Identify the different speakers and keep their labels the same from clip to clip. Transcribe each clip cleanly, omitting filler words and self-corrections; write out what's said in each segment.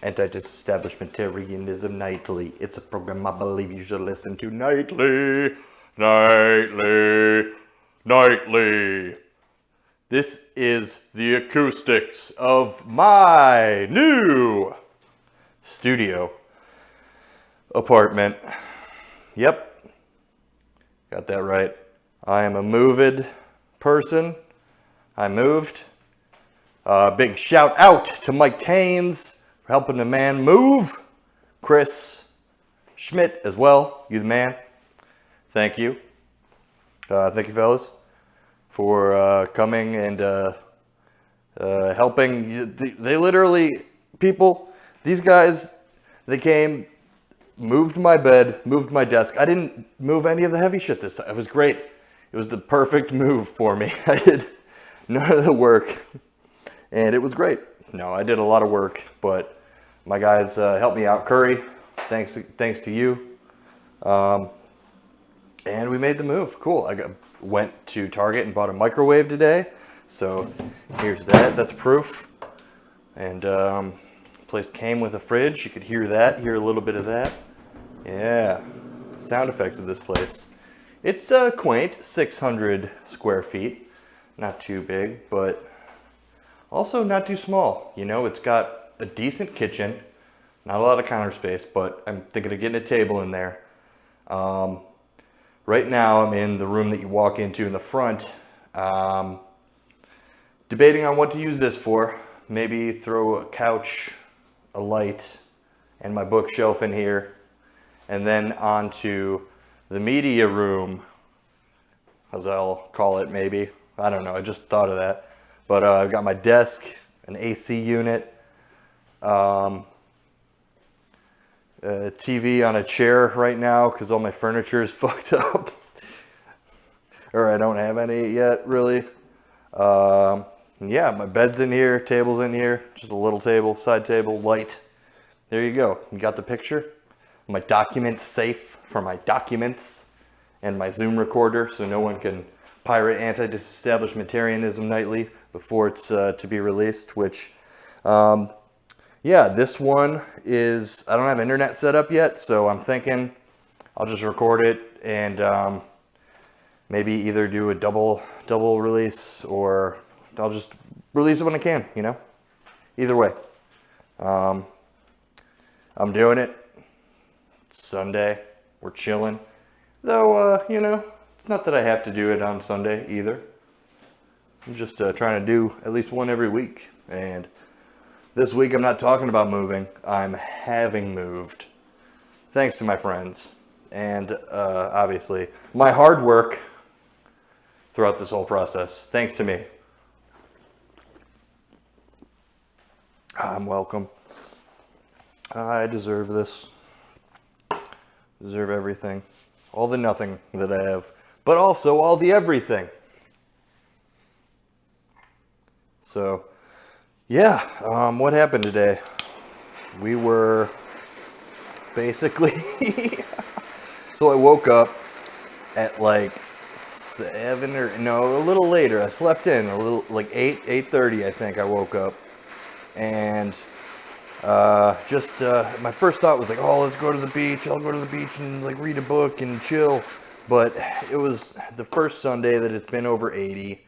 Speaker 1: Anti-disestablishmentarianism nightly. It's a program I believe you should listen to nightly. Nightly. Nightly. This is the acoustics of my new studio apartment. Yep. Got that right. I am a moved person. I moved. Big shout out to Mike Haynes for helping the man move. Chris Schmidt as well. You the man. Thank you. Thank you, fellas, for coming and helping. They literally, these guys, they came, moved my bed, moved my desk. I didn't move any of the heavy shit this time. It was great. It was the perfect move for me. I did none of the work. And it was great. No, I did a lot of work, but my guys helped me out. Curry, thanks to you. And we made the move. Cool. Went to Target and bought a microwave today. So here's that. That's proof. And place came with a fridge. You could hear that. Hear a little bit of that. Yeah. Sound effects of this place. It's quaint. 600 square feet. Not too big, but also not too small. You know, it's got a decent kitchen, not a lot of counter space, but I'm thinking of getting a table in there. Right now I'm in the room that you walk into in the front, debating on what to use this for. Maybe throw a couch, a light, and my bookshelf in here, and then onto the media room, as I'll call it maybe. I don't know, I just thought of that. But I've got my desk, an AC unit, a TV on a chair right now because all my furniture is fucked up. Or I don't have any yet, really. Yeah, my bed's in here, table's in here, just a little table, side table, light. There you go. You got the picture? My document safe for my documents and my Zoom recorder so no one can pirate Anti-Disestablishmentarianism Nightly before it's to be released, which, yeah, this one is, I don't have internet set up yet, so I'm thinking I'll just record it and maybe either do a double release or I'll just release it when I can, you know? Either way. I'm doing it. It's Sunday. We're chilling. Though, you know, it's not that I have to do it on Sunday either. I'm just trying to do at least one every week. And this week I'm not talking about moving. I'm having moved. Thanks to my friends. And obviously my hard work throughout this whole process. Thanks to me. I'm welcome. I deserve this. Deserve everything. All the nothing that I have. But also all the everything. So, yeah, what happened today? We were basically, so I woke up at like 7 or, no, a little later. I slept in a little, like 8:30 I think I woke up. And my first thought was like, oh, let's go to the beach. I'll go to the beach and like read a book and chill. But it was the first Sunday that it's been over 80.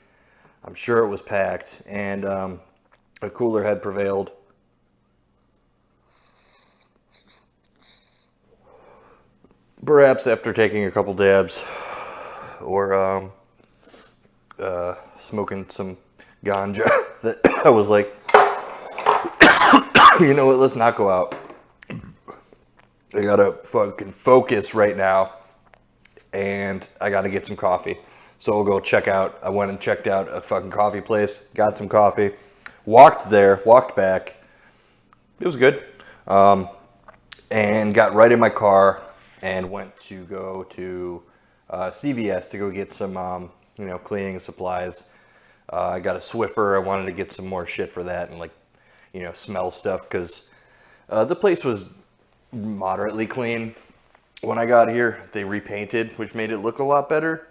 Speaker 1: I'm sure it was packed, and a cooler head prevailed. Perhaps after taking a couple dabs, or smoking some ganja, that I was like, you know what, let's not go out. I gotta fucking focus right now, and I gotta get some coffee. So we'll go check out, I went and checked out a fucking coffee place, got some coffee, walked there, walked back. It was good. And got right in my car and went to go to CVS to go get some, cleaning supplies. I got a Swiffer. I wanted to get some more shit for that and smell stuff because the place was moderately clean. When I got here, they repainted, which made it look a lot better.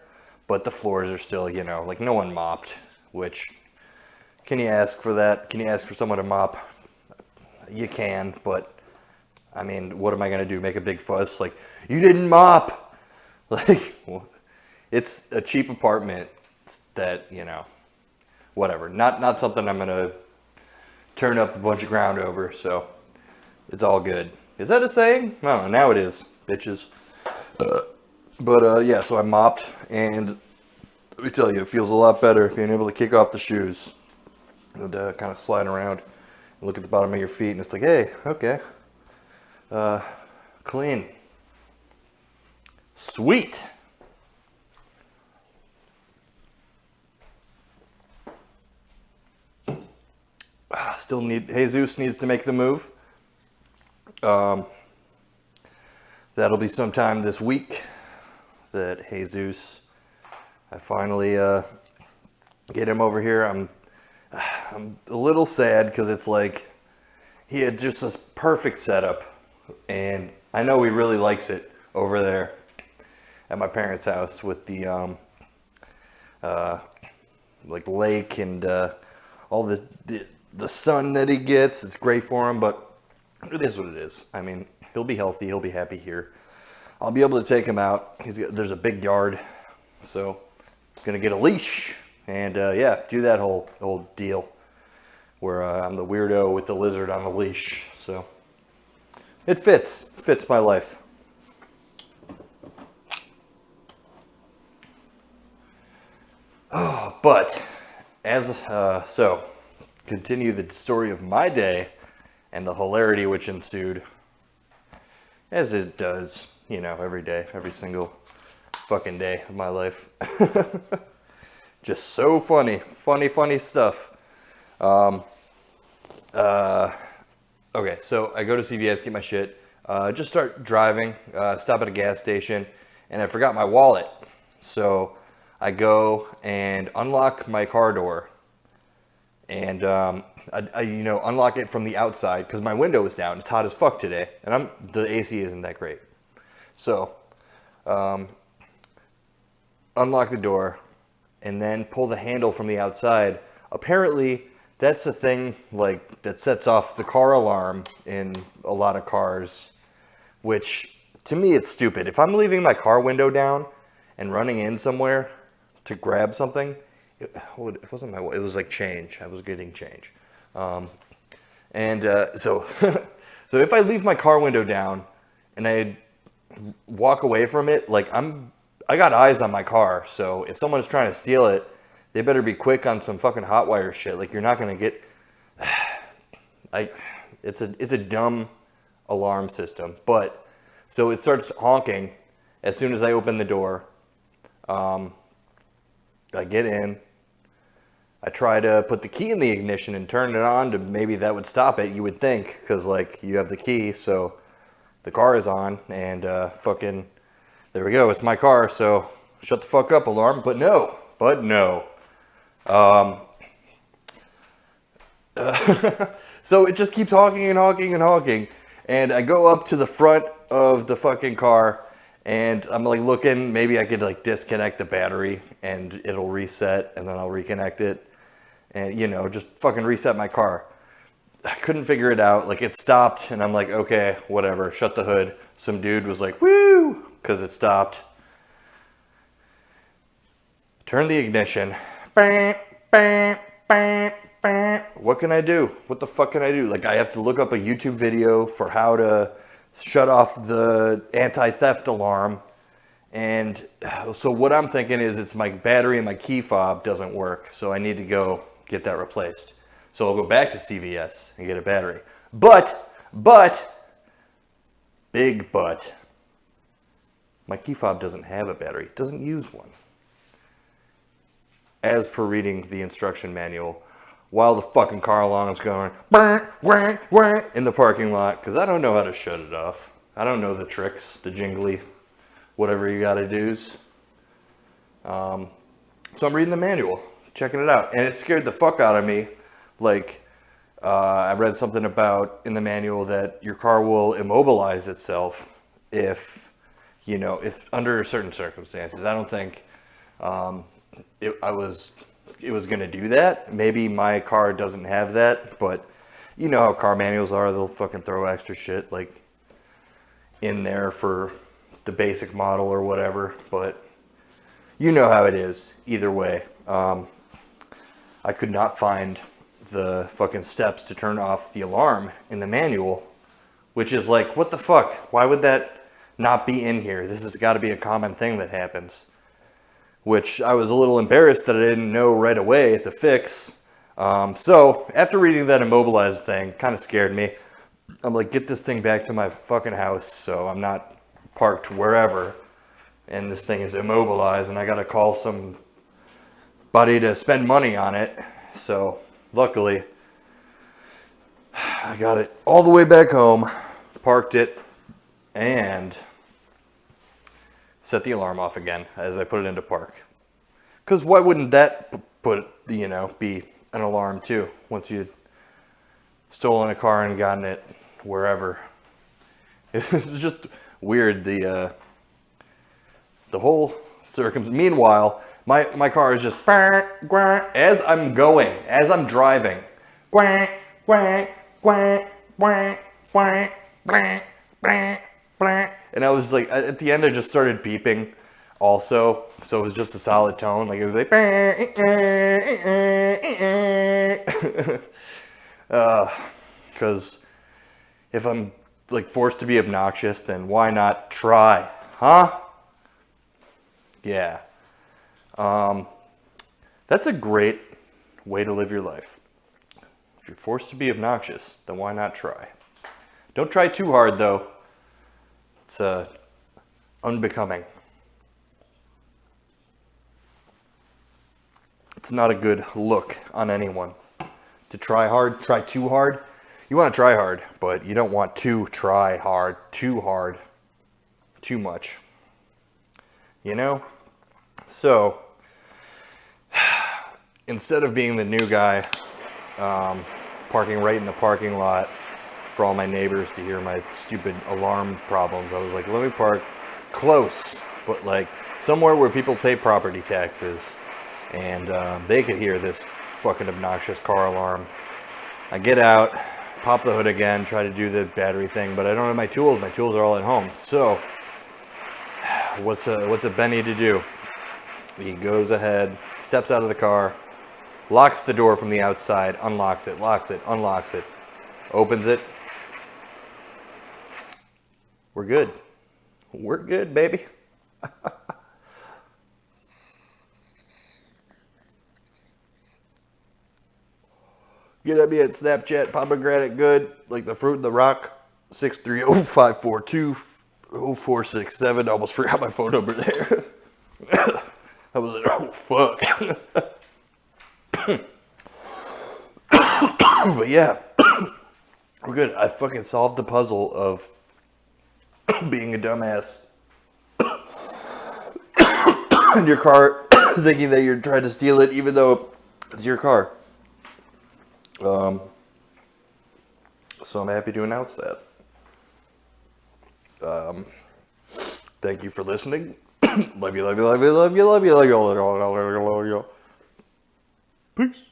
Speaker 1: But the floors are still, no one mopped, which, can you ask for that? Can you ask for someone to mop? you can, but I mean, what am I gonna do? Make a big fuss? Like, you didn't mop. Like, well, it's a cheap apartment that, you know, whatever. Not something I'm gonna turn up a bunch of ground over. So it's all good. Is that a saying? I don't know. Now it is, bitches. But yeah, so I mopped, and let me tell you, it feels a lot better being able to kick off the shoes and kind of slide around and look at the bottom of your feet, and it's like, hey, okay, clean, sweet. Still need, Jesus needs to make the move. That'll be sometime this week that Jesus, I finally get him over here. I'm a little sad because it's like he had just this perfect setup, and I know he really likes it over there at my parents' house with the like lake and all the sun that he gets. It's great for him, but it is what it is. I mean, he'll be healthy. He'll be happy here. I'll be able to take him out. There's a big yard, so I'm gonna get a leash and yeah, do that whole deal where I'm the weirdo with the lizard on the leash. So it fits my life. Oh, but as so continue the story of my day and the hilarity which ensued, as it does, you know, every day, every single fucking day of my life. Just so funny stuff. Okay, so I go to CVS, get my shit, just start driving, stop at a gas station, and I forgot my wallet. So I go and unlock my car door, and I you know, unlock it from the outside because my window is down. It's hot as fuck today, and the AC isn't that great. So unlock the door and then pull the handle from the outside. Apparently that's the thing, like, that sets off the car alarm in a lot of cars, which to me it's stupid. If I'm leaving my car window down and running in somewhere to grab something, it wasn't my, it was like change. I was getting change. So so if I leave my car window down and I walk away from it, like, I got eyes on my car, so if someone's trying to steal it, they better be quick on some fucking hot wire shit. Like, you're not gonna get, it's a dumb alarm system. But so it starts honking as soon as I open the door. I get in, I try to put the key in the ignition and turn it on to, maybe that would stop it, you would think, because, like, you have the key, so the car is on, and fucking, there we go, it's my car, so shut the fuck up, alarm. But no. So it just keeps honking and honking and honking, and I go up to the front of the fucking car, and I'm like looking, maybe I could like disconnect the battery and it'll reset, and then I'll reconnect it, and, you know, just fucking reset my car. I couldn't figure it out. Like, it stopped, and I'm like, okay, whatever, shut the hood. Some dude was like, woo, because it stopped. Turn the ignition. What can I do? What the fuck can I do? Like, I have to look up a YouTube video for how to shut off the anti-theft alarm. And so what I'm thinking is it's my battery and my key fob doesn't work, so I need to go get that replaced. So I'll go back to CVS and get a battery. But, big but, my key fob doesn't have a battery. It doesn't use one. As per reading the instruction manual, while the fucking car alarm is going in the parking lot, because I don't know how to shut it off. I don't know the tricks, the jingly, whatever you gotta do's. So I'm reading the manual, checking it out, and it scared the fuck out of me. Like, I read something about in the manual that your car will immobilize itself if, you know, if under certain circumstances. I don't think it was going to do that. Maybe my car doesn't have that, but You know how car manuals are, they'll fucking throw extra shit like in there for the basic model or whatever, but you know how it is either way. I could not find the fucking steps to turn off the alarm in the manual, which is like, what the fuck? Why would that not be in here? This has got to be a common thing that happens, which I was a little embarrassed that I didn't know right away the fix. So after reading that immobilized thing, kind of scared me. I'm like, get this thing back to my fucking house so I'm not parked wherever and this thing is immobilized and I gotta call somebody to spend money on it. So luckily I got it all the way back home, parked it, and set the alarm off again as I put it into park. Because why wouldn't that be an alarm too, once you'd stolen a car and gotten it wherever. It was just weird, the whole circumstance. Meanwhile, my car is just as I'm driving. And I was like, at the end I just started beeping also, so it was just a solid tone, like it was like because if I'm like forced to be obnoxious, then why not try, huh? Yeah. That's a great way to live your life. If you're forced to be obnoxious, then why not try? Don't try too hard though. It's unbecoming. It's not a good look on anyone. To try hard, try too hard. You want to try hard, but you don't want to try hard, too much. You know? So, instead of being the new guy, parking right in the parking lot for all my neighbors to hear my stupid alarm problems, I was like, let me park close, but like somewhere where people pay property taxes and they could hear this fucking obnoxious car alarm. I get out, pop the hood again, try to do the battery thing, but I don't have my tools. My tools are all at home. So what's a Benny to do? He goes ahead, steps out of the car, locks the door from the outside, unlocks it, locks it, unlocks it, opens it. We're good. We're good, baby. Get at me at Snapchat, pomegranate good, like the fruit in the rock, 630-542-0467. Almost forgot my phone number there. I was like, oh fuck. But yeah, we're good. I fucking solved the puzzle of being a dumbass in your car, thinking that you're trying to steal it, even though it's your car. So I'm happy to announce that. Thank you for listening. Love you, love you, love you, love you, love you, love you, love you, love you. Peace.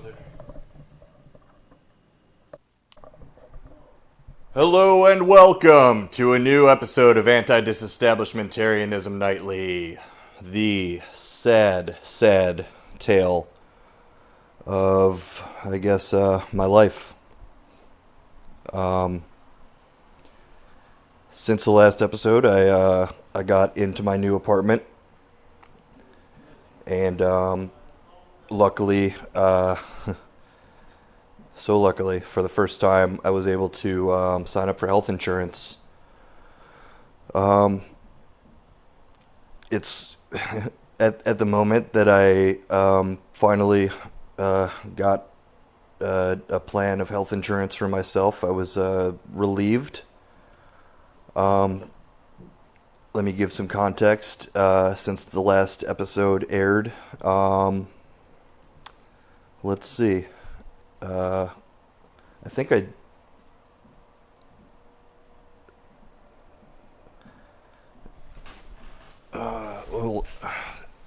Speaker 1: there. Hello and welcome to a new episode of Anti-Disestablishmentarianism Nightly. The sad tale of, I guess, my life. Since the last episode, I got into my new apartment, and luckily, so luckily, for the first time, I was able to sign up for health insurance. It's at the moment that I finally got a plan of health insurance for myself, I was relieved. Let me give some context. Since the last episode aired, let's see. I think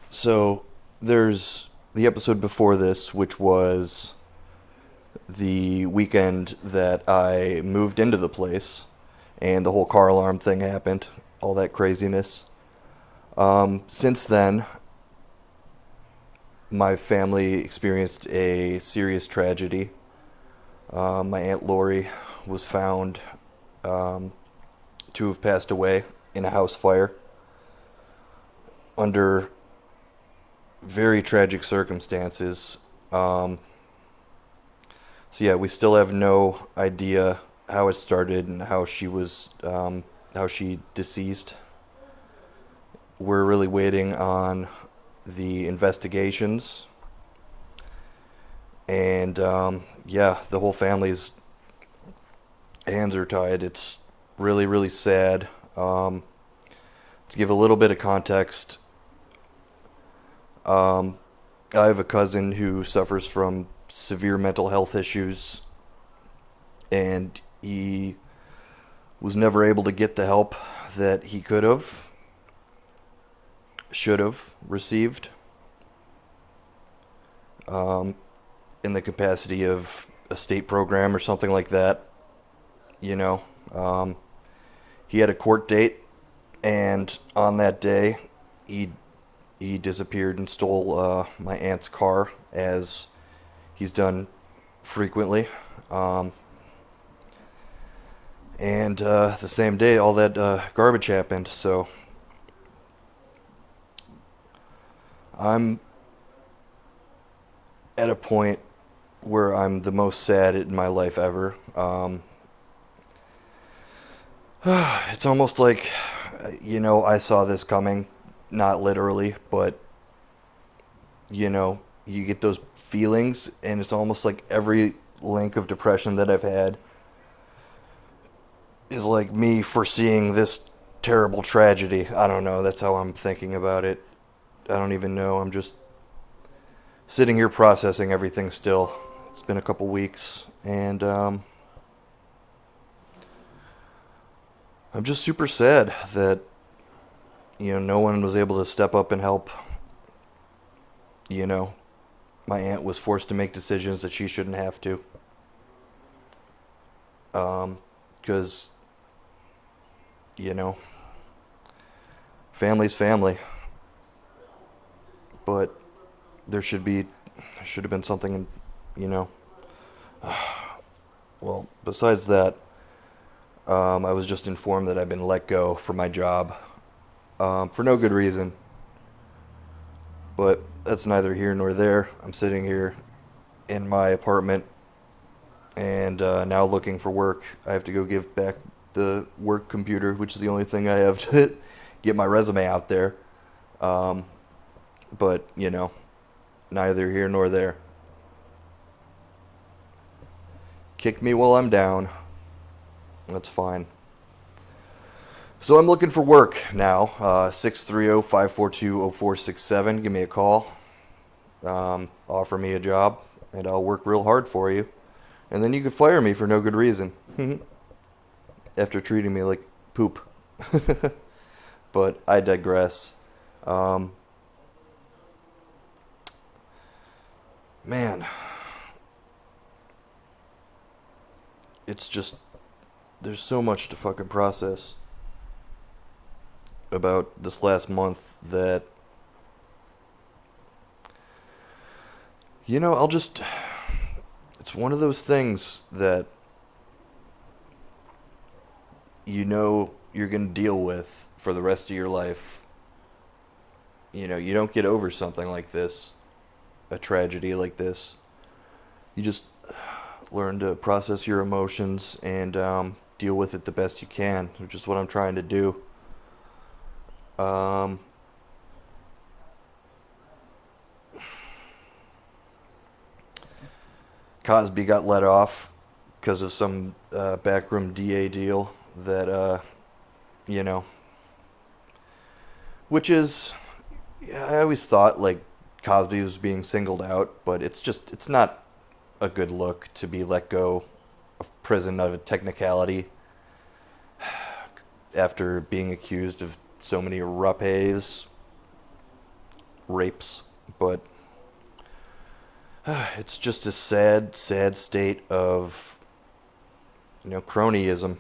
Speaker 1: so there's the episode before this, which was the weekend that I moved into the place and the whole car alarm thing happened, all that craziness. Since then, my family experienced a serious tragedy. My Aunt Lori was found to have passed away in a house fire under very tragic circumstances. So yeah, we still have no idea how it started and how she deceased. We're really waiting on the investigations, and yeah, the whole family's hands are tied. It's really sad. To give a little bit of context, I have a cousin who suffers from severe mental health issues, and he was never able to get the help that he should have received, in the capacity of a state program or something like that. You know, he had a court date, and on that day, he disappeared and stole my aunt's car, as he's done frequently. And the same day, all that garbage happened. So I'm at a point where I'm the most sad in my life ever. It's almost like, I saw this coming, not literally, but, you get those feelings, and it's almost like every link of depression that I've had is like me foreseeing this terrible tragedy. I don't know, that's how I'm thinking about it. I don't even know, I'm just sitting here processing everything still. It's been a couple weeks, and I'm just super sad that, no one was able to step up and help. My aunt was forced to make decisions that she shouldn't have to. Because, family's family. But there should have been something, Well, besides that, I was just informed that I've been let go from my job, for no good reason. But that's neither here nor there. I'm sitting here in my apartment, and now looking for work. I have to go give back the work computer, which is the only thing I have to get my resume out there. But, neither here nor there. Kick me while I'm down. That's fine. So I'm looking for work now. 630-542-0467. Give me a call. Offer me a job, and I'll work real hard for you. And then you can fire me for no good reason. After treating me like poop. But I digress. Man, it's just, there's so much to fucking process about this last month that, it's one of those things that you're going to deal with for the rest of your life. You don't get over something like this, a tragedy like this. You just learn to process your emotions and deal with it the best you can, which is what I'm trying to do. Cosby got let off because of some backroom DA deal that, which is, yeah, I always thought like Cosby was being singled out, but it's not a good look to be let go of prison out of a technicality after being accused of so many rapes, but it's just a sad, sad state of, cronyism.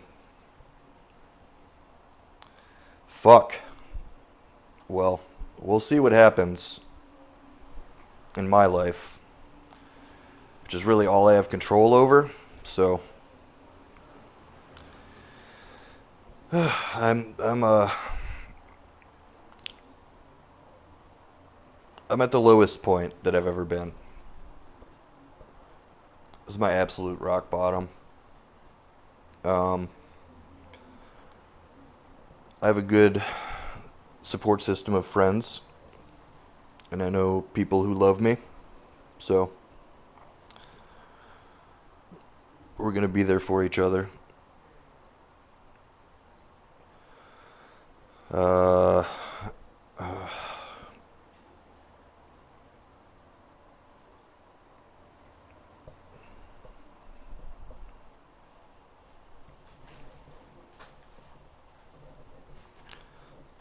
Speaker 1: Fuck. Well, we'll see what happens in my life, which is really all I have control over. So I'm at the lowest point that I've ever been. This is my absolute rock bottom. I have a good support system of friends, and I know people who love me, so we're gonna be there for each other.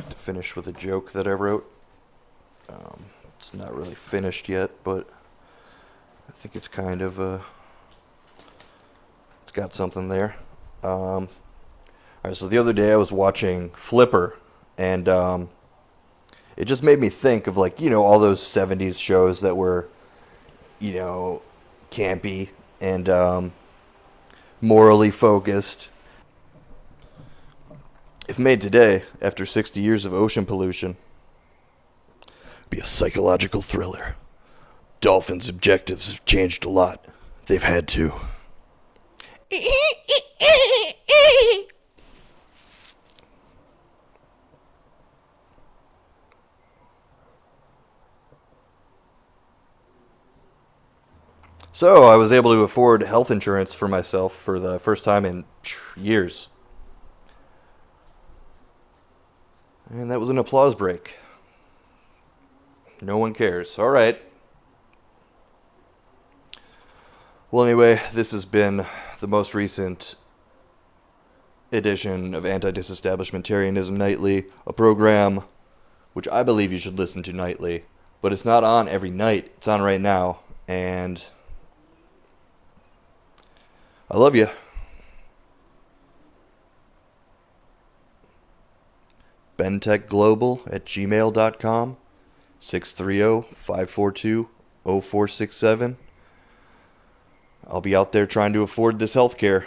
Speaker 1: To finish with a joke that I wrote. It's not really finished yet, but I think it's kind of it's got something there. Alright, so the other day I was watching Flipper, and it just made me think of all those 70s shows that were, campy and morally focused. If made today, after 60 years of ocean pollution, it'd be a psychological thriller. Dolphins' objectives have changed a lot. They've had to. So I was able to afford health insurance for myself for the first time in years. And that was an applause break. No one cares. All right. Well, anyway, this has been the most recent edition of Anti-Disestablishmentarianism Nightly, a program which I believe you should listen to nightly, but it's not on every night. It's on right now, and I love you. bentechglobal@gmail.com, 630-542-0467. I'll be out there trying to afford this health care.